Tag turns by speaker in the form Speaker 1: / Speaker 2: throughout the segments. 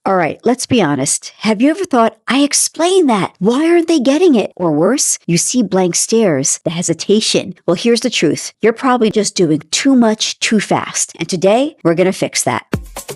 Speaker 1: All right, let's be honest. Have you ever thought, I explained that. Why aren't they getting it? Or worse, you see blank stares, the hesitation. Well, here's the truth. You're probably just doing too much too fast. And today, we're going to fix that.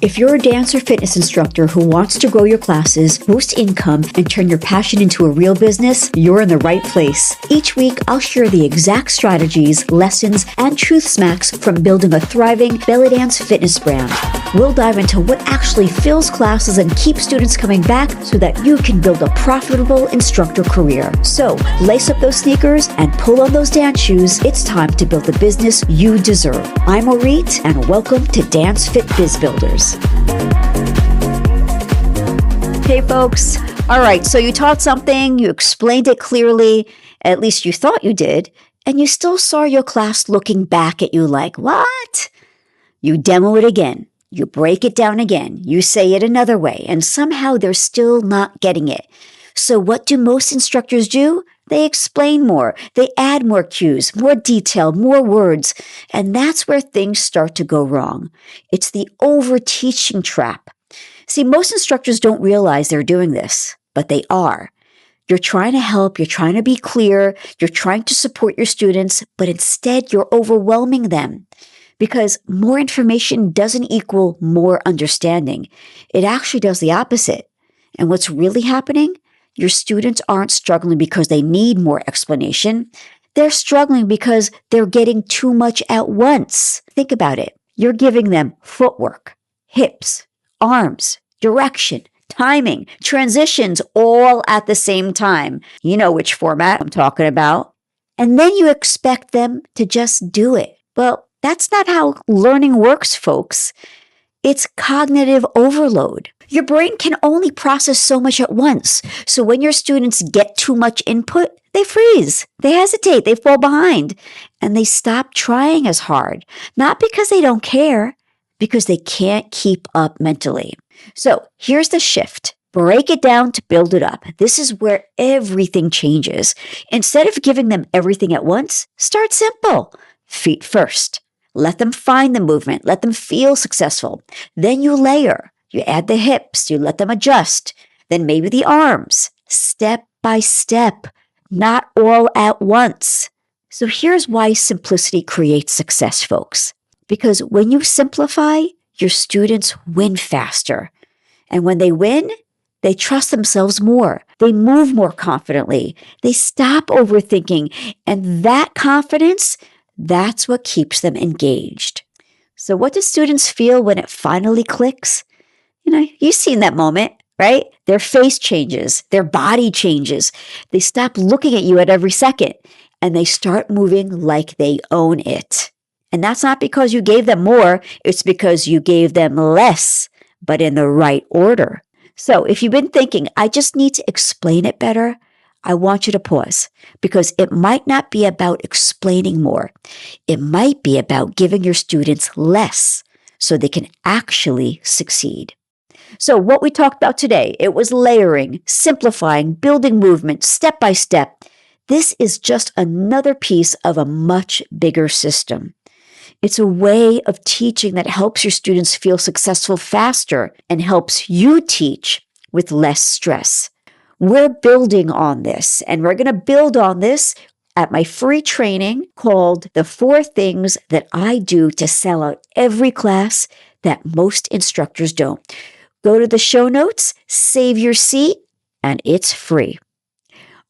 Speaker 1: If you're a dance or fitness instructor who wants to grow your classes, boost income, and turn your passion into a real business, you're in the right place. Each week, I'll share the exact strategies, lessons, and truth smacks from building a thriving belly dance fitness brand. We'll dive into what actually fills classes and keeps students coming back so that you can build a profitable instructor career. So, lace up those sneakers and pull on those dance shoes. It's time to build the business you deserve. I'm Orit, and welcome to Dance Fit Biz Builders. Hey folks. All right, so you taught something, you explained it clearly, at least you thought you did, and you still saw your class looking back at you like, what? You demo it again. You break it down again. You say it another way, and somehow they're still not getting it. So what do most instructors do? They explain more. They add more cues, more detail, more words. And that's where things start to go wrong. It's the over-teaching trap. See, most instructors don't realize they're doing this, but they are. You're trying to help, you're trying to be clear, you're trying to support your students, but instead you're overwhelming them. Because more information doesn't equal more understanding. It actually does the opposite. And what's really happening? Your students aren't struggling because they need more explanation. They're struggling because they're getting too much at once. Think about it. You're giving them footwork, hips, arms, direction, timing, transitions, all at the same time. You know which format I'm talking about. And then you expect them to just do it. Well, that's not how learning works, folks. It's cognitive overload. Your brain can only process so much at once. So when your students get too much input, they freeze, they hesitate, they fall behind, and they stop trying as hard. Not because they don't care, because they can't keep up mentally. So here's the shift. Break it down to build it up. This is where everything changes. Instead of giving them everything at once, start simple. Feet first. Let them find the movement. Let them feel successful. Then you layer. You add the hips. You let them adjust. Then maybe the arms. Step by step. Not all at once. So here's why simplicity creates success, folks. Because when you simplify, your students win faster. And when they win, they trust themselves more. They move more confidently. They stop overthinking. And that confidence, that's what keeps them engaged. So what do students feel when it finally clicks? You've seen that moment, right? Their face changes, their body changes. They stop looking at you at every second, and they start moving like they own it. And that's not because you gave them more, it's because you gave them less, but in the right order. So if you've been thinking, I just need to explain it better, I want you to pause, because it might not be about explaining more. It might be about giving your students less so they can actually succeed. So what we talked about today, it was layering, simplifying, building movement, step by step. This is just another piece of a much bigger system. It's a way of teaching that helps your students feel successful faster and helps you teach with less stress. We're building on this, and we're going to build on this at my free training called The 4 Things That I Do to Sell Out Every Class That Most Instructors Don't. Go to the show notes, save your seat, and it's free.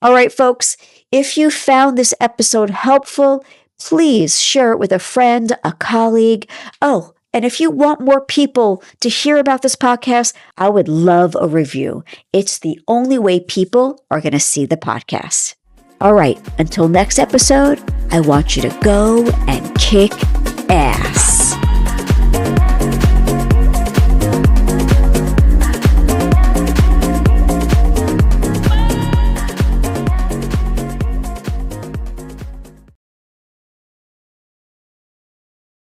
Speaker 1: All right, folks, if you found this episode helpful, please share it with a friend, a colleague. Oh, and if you want more people to hear about this podcast, I would love a review. It's the only way people are going to see the podcast. All right, until next episode, I want you to go and kick